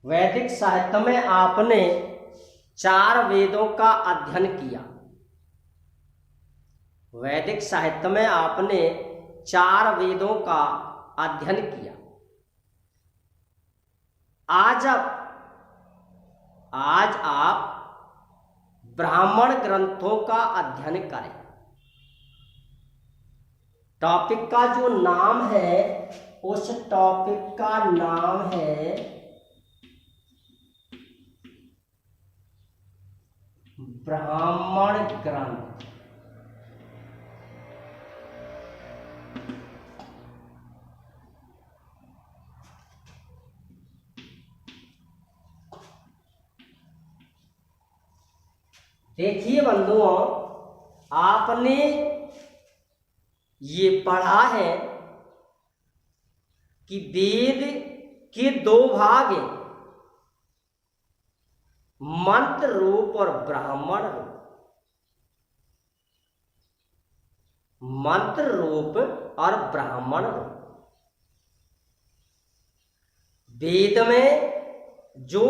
वैदिक साहित्य में आपने 4 वेदों का अध्ययन किया। वैदिक साहित्य में आपने 4 वेदों का अध्ययन किया। आज आप ब्राह्मण ग्रंथों का अध्ययन करें। टॉपिक का जो नाम है उस टॉपिक का नाम है ब्राह्मण ग्रंथ। देखिए बंधुओं, आपने ये पढ़ा है कि वेद के 2 भाग हैं, मंत्र रूप और ब्राह्मण रूप। मंत्र रूप और ब्राह्मण रूप। वेद में जो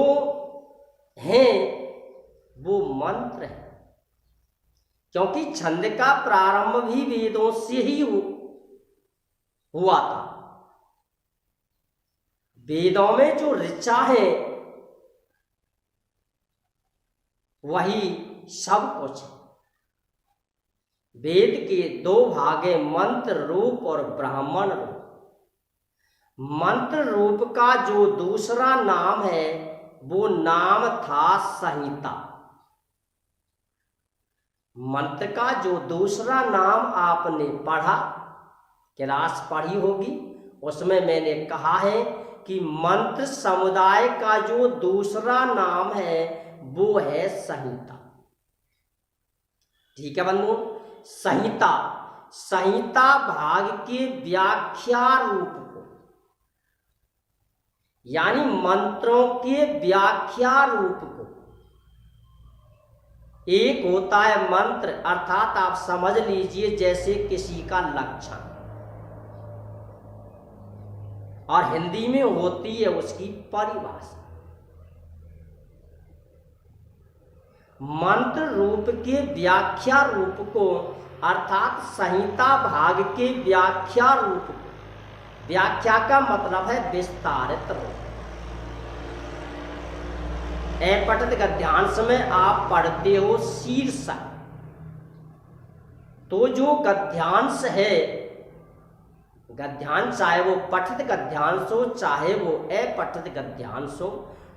हैं वो मंत्र है, क्योंकि छंद का प्रारंभ भी वेदों से ही हुआ था। वेदों में जो ऋचा है वही सब कुछ है। वेद के 2 भाग हैं, मंत्र रूप और ब्राह्मण रूप। मंत्र रूप का जो दूसरा नाम है वो नाम था संहिता। मंत्र का जो दूसरा नाम आपने पढ़ा, क्लास पढ़ी होगी, उसमें मैंने कहा है कि मंत्र समुदाय का जो दूसरा नाम है वो है संहिता। ठीक है बंधु। संहिता भाग के व्याख्या रूप को, यानी मंत्रों के व्याख्या रूप को, एक होता है मंत्र, अर्थात आप समझ लीजिए जैसे किसी का लक्षण, और हिंदी में होती है उसकी परिभाषा। मंत्र रूप के व्याख्या रूप को, अर्थात संहिता भाग के व्याख्या रूप को, व्याख्या का मतलब है विस्तारित रूप। पठित गद्यांश में आप पढ़ते हो शीर्षक, तो जो गद्यांश है, गद्यांश चाहे वो पठित गद्यांश हो चाहे वो अपठित गद्यांश हो,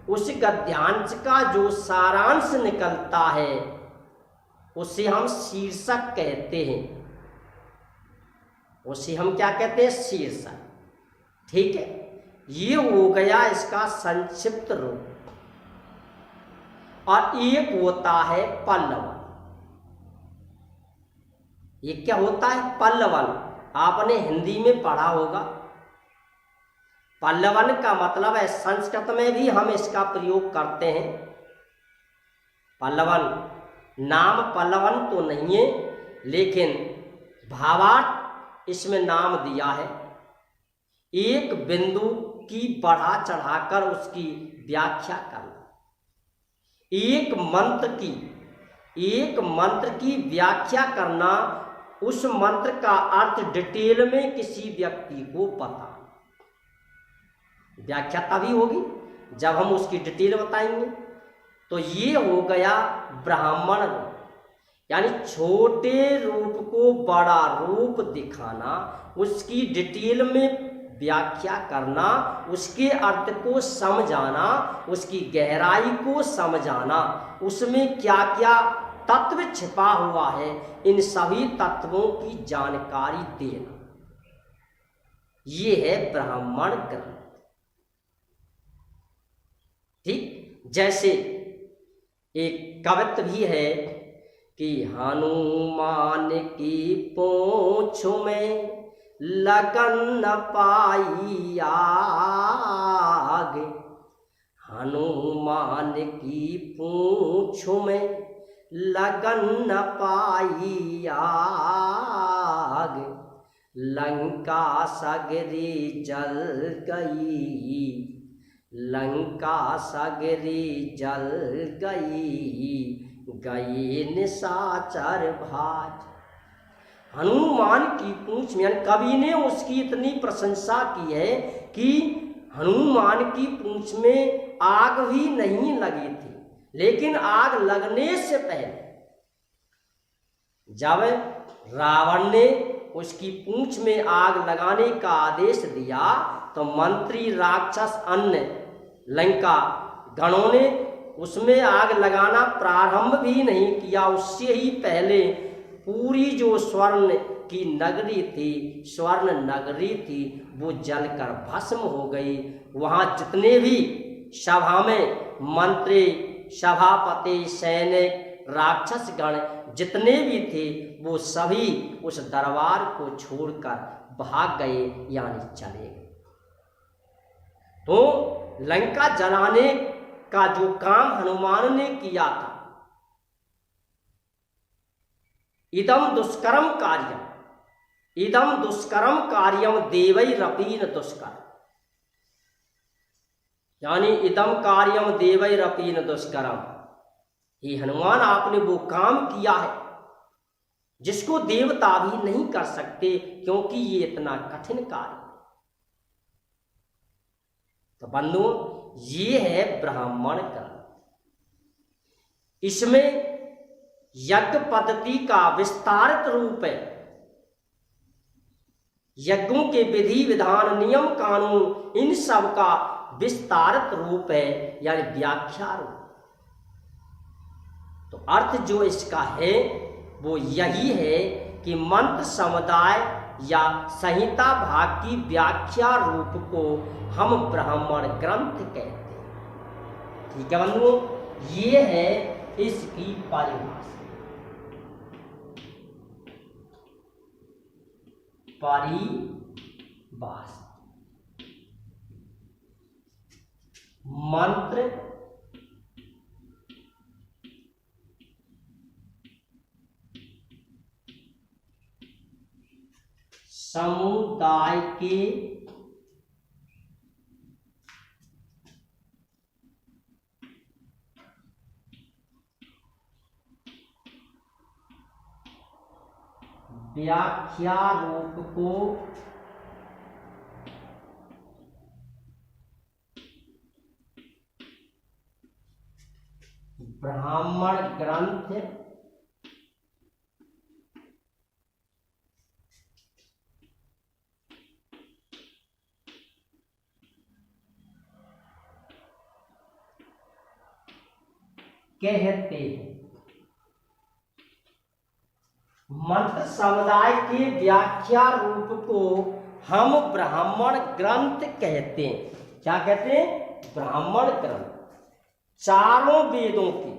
उस गद्यांश का जो सारांश निकलता है उसे हम शीर्षक कहते हैं। उसे हम क्या कहते हैं? शीर्षक। ठीक है, ये हो गया इसका संक्षिप्त रूप। और एक होता है पल्लवन। ये क्या होता है? पल्लवन। आपने हिंदी में पढ़ा होगा। पल्लवन का मतलब है, संस्कृत में भी हम इसका प्रयोग करते हैं। पल्लवन, नाम पल्लवन तो नहीं है, लेकिन भावार्थ इसमें नाम दिया है। एक बिंदु की बढ़ा चढ़ाकर उसकी व्याख्या करना। एक मंत्र की व्याख्या करना, उस मंत्र का अर्थ डिटेल में किसी व्यक्ति को पता। व्याख्या तभी होगी जब हम उसकी डिटेल बताएंगे। तो ये हो गया ब्राह्मण रूप, यानी छोटे रूप को बड़ा रूप दिखाना, उसकी डिटेल में व्याख्या करना, उसके अर्थ को समझाना, उसकी गहराई को समझाना, उसमें क्या क्या तत्व छिपा हुआ है, इन सभी तत्वों की जानकारी देना, ये है ब्राह्मण ग्रंथ। ठीक, जैसे एक कवित्व भी है कि हनुमान की पूंछ में लगन न पाई आग। हनुमान की पूंछ में लगन न पाई आग। लंका सगरी जल गई, लंका सगरी जल गई, गई निशाचर भाज। हनुमान की पूंछ में, यानी कवि ने उसकी इतनी प्रशंसा की है कि हनुमान की पूंछ में आग भी नहीं लगी थी, लेकिन आग लगने से पहले जब रावण ने उसकी पूंछ में आग लगाने का आदेश दिया तो मंत्री राक्षस अन्य लंका गणों ने उसमें आग लगाना प्रारंभ भी नहीं किया। उससे ही पहले पूरी जो स्वर्ण की नगरी थी, स्वर्ण नगरी थी, वो जलकर भस्म हो गई। वहाँ जितने भी सभा में मंत्री, सभापति, सैनिक, राक्षस गण जितने भी थे वो सभी उस दरबार को छोड़कर भाग गए, यानी चले गए। तो लंका जलाने का जो काम हनुमान ने किया था, इदम दुष्करम कार्यम, इदम दुष्करम कार्यम देवैरपीन दुष्कर, यानी इदम कार्यम देवैरपीन दुष्करम। ये हनुमान, आपने वो काम किया है जिसको देवता भी नहीं कर सकते, क्योंकि ये इतना कठिन कार्य। तो बंधुओं, ये है ब्राह्मण ग्रंथ। इसमें यज्ञ पद्धति का विस्तारित रूप है, यज्ञों के विधि विधान, नियम कानून, इन सब का विस्तारित रूप है, यानी व्याख्या रूप। तो अर्थ जो इसका है वो यही है कि मंत्र समुदाय या संहिता भाग की व्याख्या रूप को हम ब्राह्मण ग्रंथ कहते हैं। ठीक है बंधुओं, ये है इसकी परिभाषा। मंत्र समुदाय के व्याख्या रूप को ब्राह्मण ग्रंथ कहते हैं। मंत्र समुदाय के व्याख्या रूप को हम ब्राह्मण ग्रंथ कहते हैं। क्या कहते हैं? ब्राह्मण ग्रंथ। चारों वेदों के,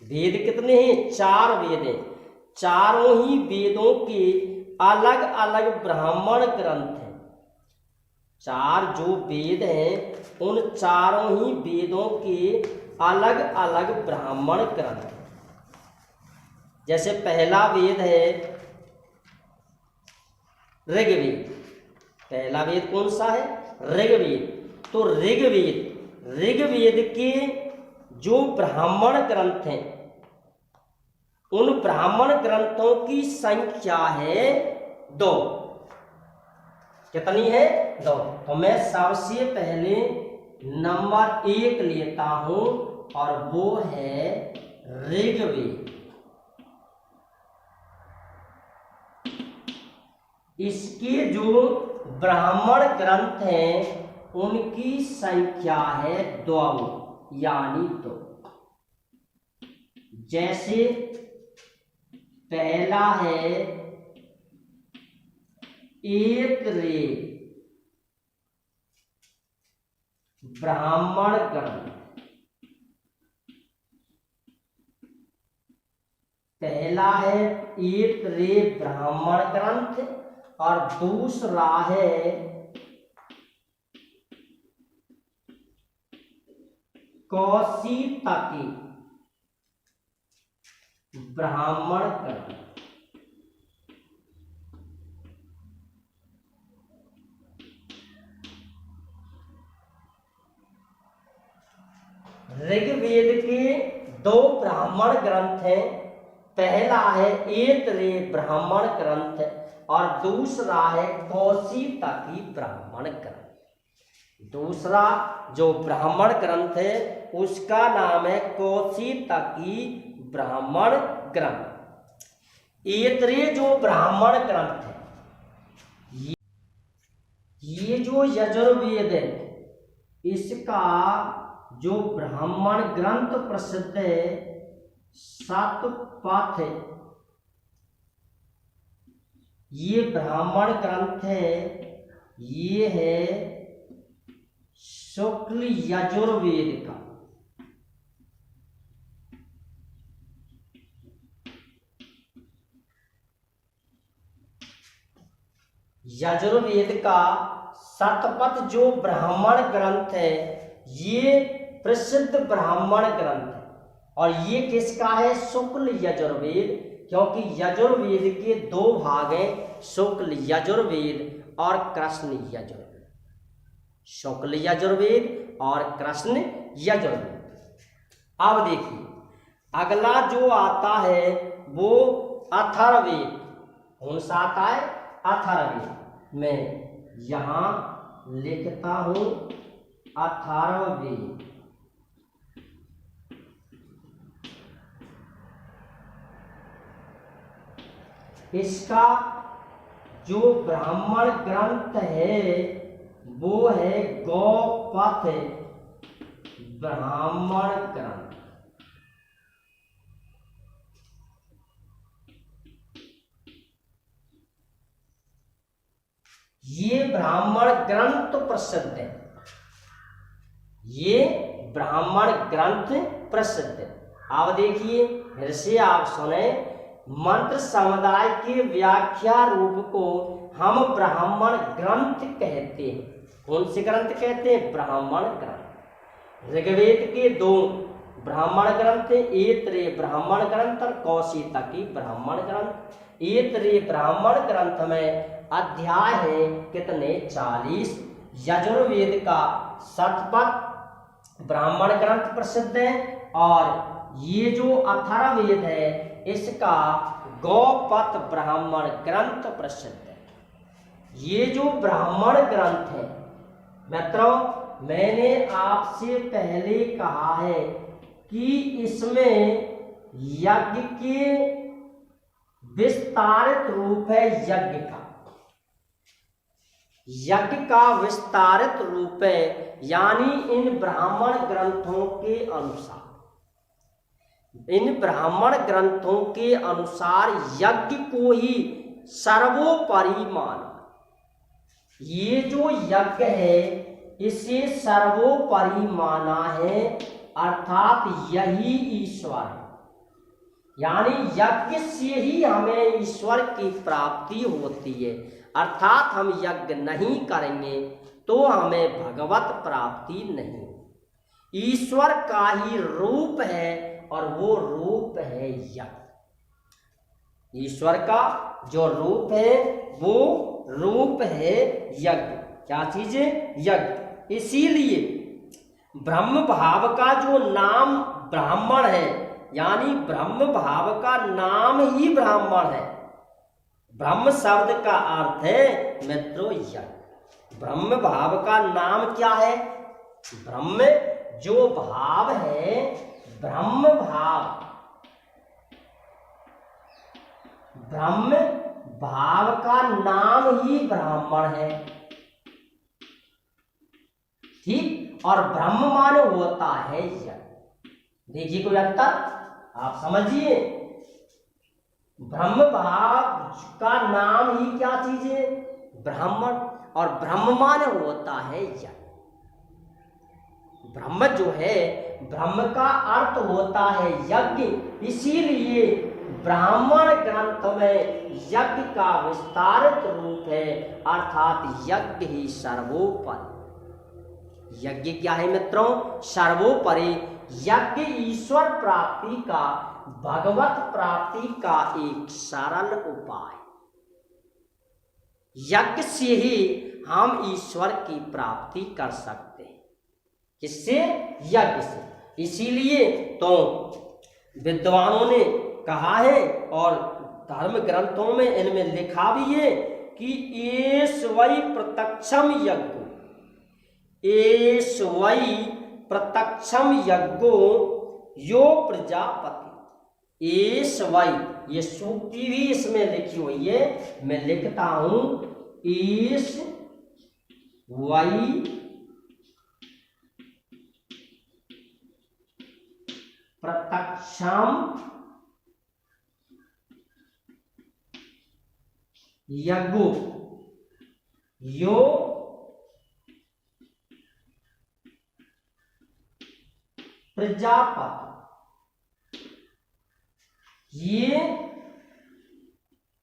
वेद कितने हैं? 4 वेद हैं। चारों ही वेदों के अलग अलग ब्राह्मण ग्रंथ हैं। 4 जो वेद हैं उन चारों ही वेदों के अलग अलग ब्राह्मण ग्रंथ हैं। जैसे पहला वेद है ऋग्वेद। पहला वेद कौन सा है? ऋग्वेद। तो ऋग्वेद के जो ब्राह्मण ग्रंथ हैं उन ब्राह्मण ग्रंथों की संख्या है 2। कितनी है? 2। तो मैं सबसे पहले नंबर 1 लेता हूं और वो है ऋग्वेद। इसके जो ब्राह्मण ग्रंथ हैं उनकी संख्या है 2, यानी 2। जैसे पहला है एक रे ब्राह्मण ग्रंथ। पहला है एक रे ब्राह्मण ग्रंथ और दूसरा है कौशितकी ब्राह्मण ग्रंथ। ऋग्वेद के दो ब्राह्मण ग्रंथ हैं। पहला है ऐतरेय ब्राह्मण ग्रंथ और दूसरा है कौशितकी ब्राह्मण ग्रंथ। दूसरा जो ब्राह्मण ग्रंथ है उसका नाम है कौशितकी ब्राह्मण ग्रंथ। ऐतरेय जो ब्राह्मण ग्रंथ है, ये जो यजुर्वेद है इसका जो ब्राह्मण ग्रंथ प्रसिद्ध है शतपथ है। ये ब्राह्मण ग्रंथ है, ये है शुक्ल यजुर्वेद का। यजुर्वेद का शतपथ जो ब्राह्मण ग्रंथ है ये प्रसिद्ध ब्राह्मण ग्रंथ है। और ये किसका है? शुक्ल यजुर्वेद, क्योंकि यजुर्वेद के दो भाग हैं, शुक्ल यजुर्वेद और कृष्ण यजुर्वेद। शुक्ल यजुर्वेद और कृष्ण यजुर्वेद। अब देखिए अगला जो आता है वो अथर्ववेद। कौन सा आता है? अथर्ववेद। मैं यहां लिखता हूं अथर्ववेद। इसका जो ब्राह्मण ग्रंथ है वो है गौपथ ब्राह्मण ग्रंथ। ये ब्राह्मण ग्रंथ प्रसिद्ध है, ये ब्राह्मण ग्रंथ प्रसिद्ध है। अब देखिए फिर से आप सुने, मंत्र समुदाय के व्याख्या रूप को हम ब्राह्मण ग्रंथ कहते हैं। कौन से ग्रंथ कहते हैं? ब्राह्मण ग्रंथ। ऋग्वेद के दो ब्राह्मण ग्रंथ, ऐतरेय ब्राह्मण ग्रंथ और कौशितकी ब्राह्मण ग्रंथ। ऐतरेय ब्राह्मण ग्रंथ में अध्याय है कितने? 40। यजुर्वेद का शतपथ ब्राह्मण ग्रंथ प्रसिद्ध है और ये जो अथर्ववेद है इसका गौपथ ब्राह्मण ग्रंथ प्रसिद्ध है। ये जो ब्राह्मण ग्रंथ है मित्रों, मैंने आपसे पहले कहा है कि इसमें यज्ञ के विस्तारित रूप है। यज्ञ का विस्तारित रूप है, यानी इन ब्राह्मण ग्रंथों के अनुसार, इन ब्राह्मण ग्रंथों के अनुसार यज्ञ को ही सर्वोपरि माना। ये जो यज्ञ है इसे सर्वोपरि माना है, अर्थात यही ईश्वर है। यानी यज्ञ से ही हमें ईश्वर की प्राप्ति होती है, अर्थात हम यज्ञ नहीं करेंगे तो हमें भगवत प्राप्ति नहीं। ईश्वर का ही रूप है और वो रूप है यज्ञ। ईश्वर का जो रूप है वो रूप है यज्ञ। क्या चीज है? यज्ञ। इसीलिए ब्रह्म भाव का जो नाम ब्राह्मण है, यानी ब्रह्म भाव का नाम ही ब्राह्मण है। ब्रह्म शब्द का अर्थ है मित्रों यज्ञ। ब्रह्म भाव का नाम क्या है? ब्रह्म जो भाव है, ब्रह्म भाव, ब्रह्म भाव का नाम ही ब्राह्मण है। ठीक। और ब्रह्म माने होता है यज्ञ। देखिए कोई अंतर आप समझिए। ब्रह्म भाव का नाम ही क्या चीज है? ब्राह्मण। और ब्रह्म माने होता है यज्ञ। ब्रह्म जो है, ब्रह्म का अर्थ होता है यज्ञ। इसीलिए ब्राह्मण ग्रंथ में यज्ञ का विस्तारित रूप है, अर्थात यज्ञ ही सर्वोपरि। यज्ञ क्या है मित्रों? सर्वोपरि। यज्ञ ईश्वर प्राप्ति का, भगवत प्राप्ति का एक सरल उपाय। यज्ञ से ही हम ईश्वर की प्राप्ति कर सकते हैं। किससे? यज्ञ से। इसीलिए तो विद्वानों ने कहा है और धर्म ग्रंथों में इनमें लिखा भी है कि एष वै प्रत्यक्षम यज्ञो, एष वै प्रत्यक्षम यज्ञो यो प्रजापति। एष वै, ये सूक्ति भी इसमें लिखी हुई है, मैं लिखता हूं, एष वै प्रत्यक्षम यज्ञो यो प्रजापति। ये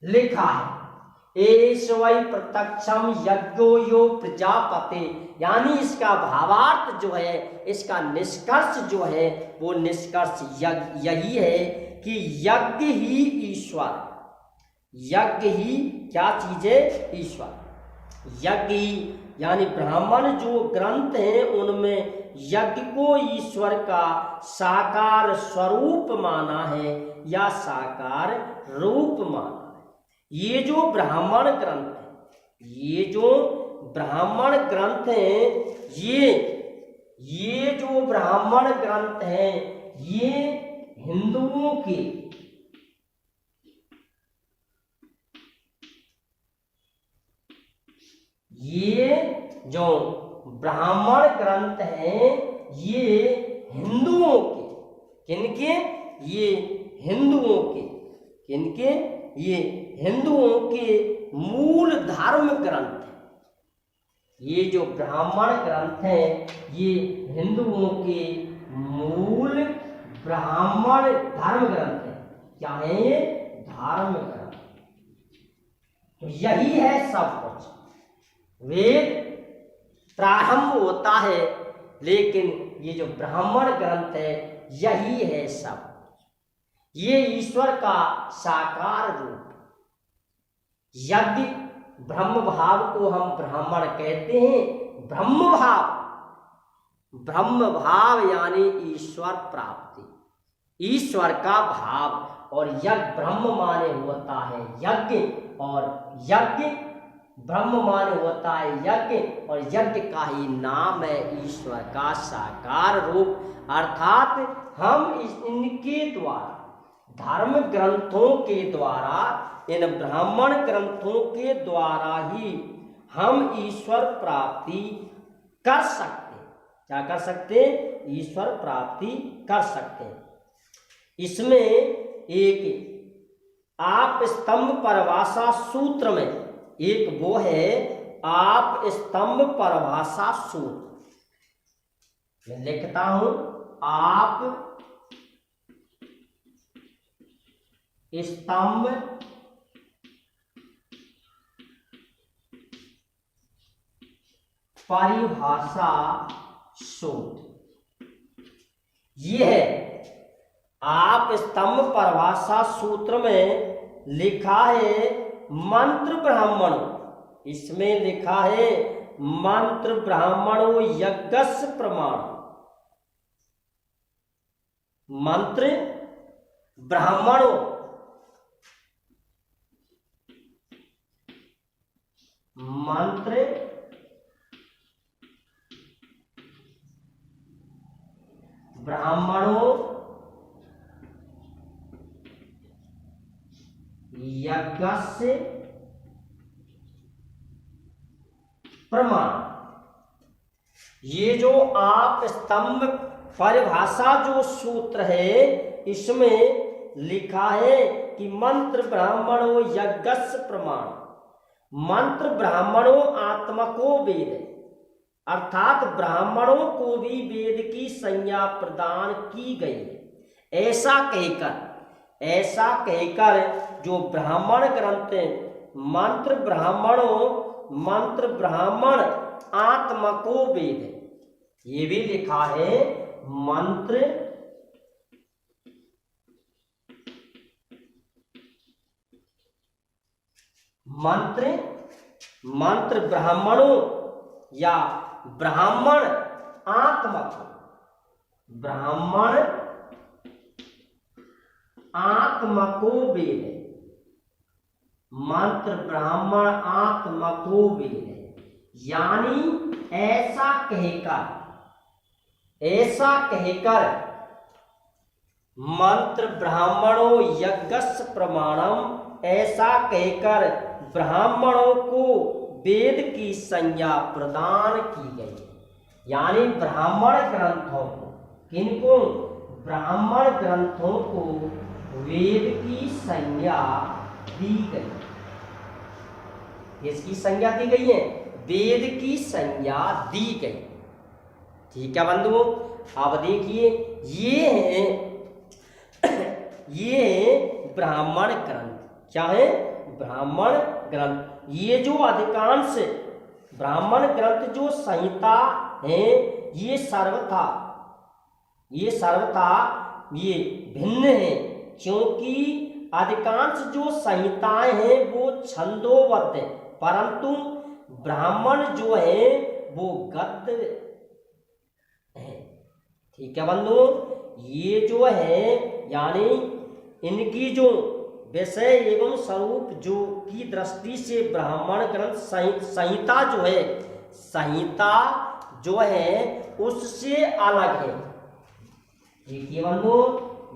लिखा है एष वै प्रत्यक्षम यज्ञो यो प्रजापति, यानी इसका भावार्थ जो है, इसका निष्कर्ष जो है, वो निष्कर्ष यही है कि यज्ञ ही ईश्वर, यज्ञ ही क्या चीज है, ईश्वर। यज्ञ ही यानी ब्राह्मण जो ग्रंथ हैं उनमें यज्ञ को ईश्वर का साकार स्वरूप माना है या साकार रूप माना है। ये जो ब्राह्मण ग्रंथ है, ये जो ब्राह्मण ग्रंथ हैं, ये जो ब्राह्मण ग्रंथ हैं, ये हिंदुओं के, ये जो ब्राह्मण ग्रंथ हैं, ये हिंदुओं के, किनके, ये हिंदुओं के, किनके, ये हिंदुओं के मूल धर्म ग्रंथ हैं। ये जो ब्राह्मण ग्रंथ हैं, ये हिंदुओं के मूल ब्राह्मण धर्म ग्रंथ हैं। क्या है ये, धर्म ग्रंथ। तो यही है सब कुछ। वेद प्रारंभ होता है, लेकिन ये जो ब्राह्मण ग्रंथ है, यही है सब। ये ईश्वर का साकार रूप। यज्ञ ब्रह्म भाव को हम ब्राह्मण कहते हैं। ब्रह्म भाव, ब्रह्म भाव यानी ईश्वर प्राप्ति, ईश्वर का भाव। और यज्ञ ब्रह्म माने होता है यज्ञ, और यज्ञ ब्रह्म माने होता है यज्ञ, और यज्ञ का ही नाम है ईश्वर का साकार रूप। अर्थात हम इनके द्वारा, धर्म ग्रंथों के द्वारा, इन ब्राह्मण ग्रंथों के द्वारा ही हम ईश्वर प्राप्ति कर सकते हैं। क्या कर सकते हैं, ईश्वर प्राप्ति कर सकते हैं। इसमें एक आप स्तंभ परिभाषा सूत्र में एक वो है आप स्तंभ परिभाषा सूत्र, मैं लिखता हूं, आप स्तंभ परिभाषा सूत्र। ये है आप स्तंभ परिभाषा सूत्र में लिखा है मंत्र ब्राह्मणों, इसमें लिखा है मंत्र ब्राह्मणों यज्ञस्य प्रमाण। मंत्र ब्राह्मणों, मंत्र ब्राह्मणों यज्ञस्य प्रमाण। ये जो आप स्तंभ परिभाषा जो सूत्र है, इसमें लिखा है कि मंत्र ब्राह्मणों यज्ञस्य प्रमाण। मंत्र ब्राह्मणों आत्मको वेद है, अर्थात ब्राह्मणों को भी वेद की संज्ञा प्रदान की गई है। ऐसा कहकर जो ब्राह्मण ग्रंथ मंत्र ब्राह्मण आत्मको वेद है, ये भी लिखा है मंत्र ब्राह्मणों या ब्राह्मण आत्मको, ब्राह्मण आत्मको वेद है, मंत्र ब्राह्मण आत्मको वेद है। यानी ऐसा कहकर मंत्र ब्राह्मणों यज्ञस्य प्रमाणम, ऐसा कहकर ब्राह्मणों को वेद की संज्ञा प्रदान की गई। यानी ब्राह्मण ग्रंथों को, किनको? ब्राह्मण ग्रंथों को वेद की संज्ञा दी गई। किसकी संज्ञा दी गई है? वेद की संज्ञा दी गई। ठीक है बंधुओं, अब देखिए ये है ब्राह्मण ग्रंथ। क्या है? ब्राह्मण ग्रंथ। ये जो अधिकांश ब्राह्मण ग्रंथ जो संहिता है, ये सर्वथा ये भिन्न है, क्योंकि अधिकांश जो संहिताएं हैं वो छंदोबद्ध है, परंतु ब्राह्मण जो है वो गद्य है। ठीक है बंधुओं, ये जो है यानी इनकी जो विषय एवं स्वरूप जो की दृष्टि से ब्राह्मण ग्रंथ संहिता जो है उससे अलग है। देखिए बंधुओं,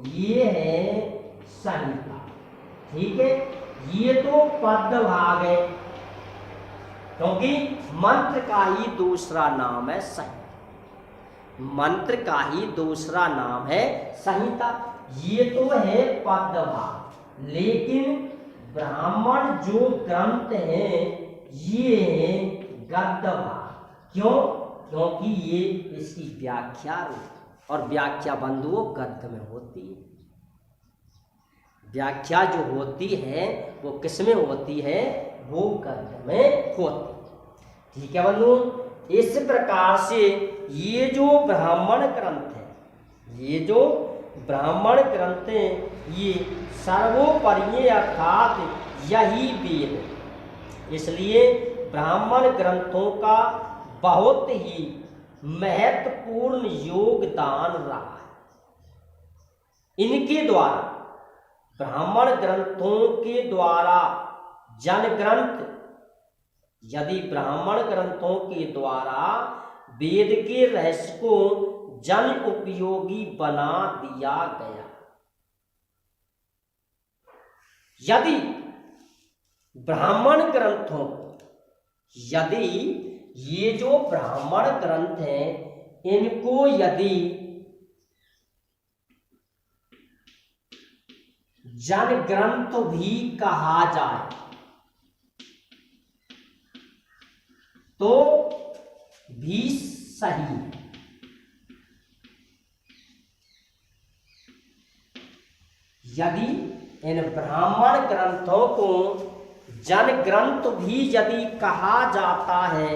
ये है संहिता। ठीक है, ये तो पद भाग है, क्योंकि मंत्र का ही दूसरा नाम है संहिता। मंत्र का ही दूसरा नाम है संहिता। ये तो है पद भाग, लेकिन ब्राह्मण जो ग्रंथ है ये है गद्य भाग। क्यों? क्योंकि ये इसकी व्याख्या और व्याख्या बंधुओं गद्य में होती है। व्याख्या जो होती है वो किस में होती है? वो गद्य में होती है। ठीक है बंधुओं, इस प्रकार से ये जो ब्राह्मण ग्रंथ है, ये जो ब्राह्मण ग्रंथ है, ये सर्वोपरि अर्थात यही वेद है। इसलिए ब्राह्मण ग्रंथों का बहुत ही महत्वपूर्ण योगदान रहा है। इनके द्वारा, ब्राह्मण ग्रंथों के द्वारा जन ग्रंथ, यदि ब्राह्मण ग्रंथों के द्वारा वेद के रहस्य को जन उपयोगी बना दिया गया। यदि ब्राह्मण ग्रंथों, यदि ये जो ब्राह्मण ग्रंथ हैं इनको यदि जन ग्रंथ भी कहा जाए तो भी सही है। यदि इन ब्राह्मण ग्रंथों को जन ग्रंथ भी यदि कहा जाता है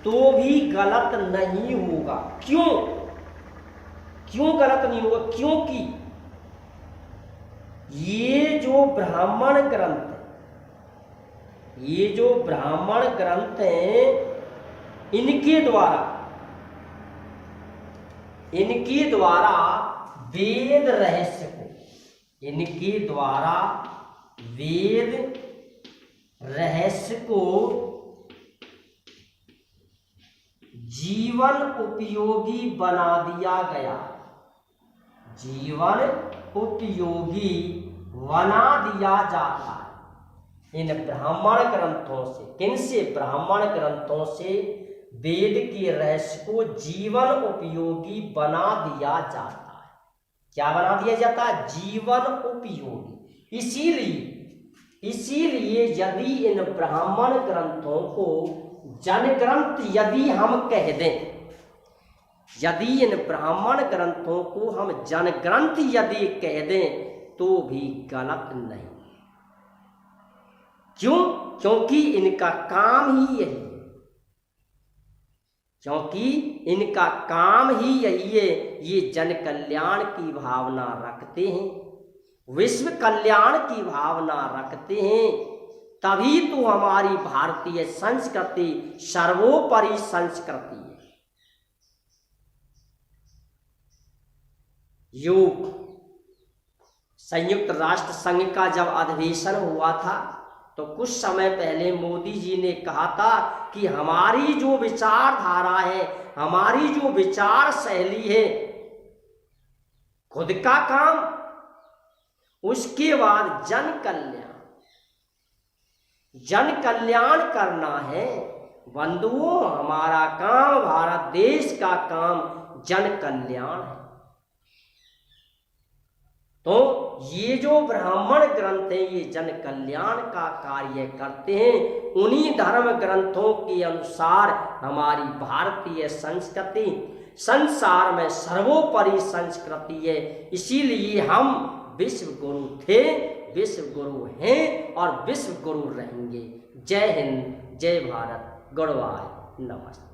तो भी गलत नहीं होगा। क्यों? क्यों गलत नहीं होगा? क्योंकि ये जो ब्राह्मण ग्रंथ है, ये जो ब्राह्मण ग्रंथ हैं, इनके द्वारा वेद रहस्य को, इनके द्वारा वेद रहस्य को जीवन उपयोगी बना दिया गया। जीवन उपयोगी बना दिया जाता है इन ब्राह्मण ग्रंथों से। किनसे? ब्राह्मण ग्रंथों से वेद के रहस्य को जीवन उपयोगी बना दिया जाता है। क्या बना दिया जाता है? जीवन उपयोगी। इसीलिए यदि इन ब्राह्मण ग्रंथों को जन ग्रंथ यदि हम कह दें, यदि इन ब्राह्मण ग्रंथों को हम जन ग्रंथ यदि कह दें तो भी गलत नहीं। क्यों? क्योंकि इनका काम ही यही है। क्योंकि इनका काम ही यही है। ये जन कल्याण की भावना रखते हैं, विश्व कल्याण की भावना रखते हैं, तभी तो हमारी भारतीय संस्कृति सर्वोपरि संस्कृति है। योग संयुक्त राष्ट्र संघ का जब अधिवेशन हुआ था तो कुछ समय पहले मोदी जी ने कहा था कि हमारी जो विचारधारा है, हमारी जो विचार शैली है, खुद का काम, उसके बाद जन कल्याण करना है। बंधुओं, हमारा काम, भारत देश का काम जन कल्याण है। तो ये जो ब्राह्मण ग्रंथ हैं, ये जन कल्याण का कार्य करते हैं। उन्हीं धर्म ग्रंथों के अनुसार हमारी भारतीय संस्कृति संसार में सर्वोपरि संस्कृति है। इसीलिए हम विश्व गुरु थे, विश्व गुरु हैं और विश्व गुरु रहेंगे। जय हिंद, जय भारत, गुडबाय, नमस्ते।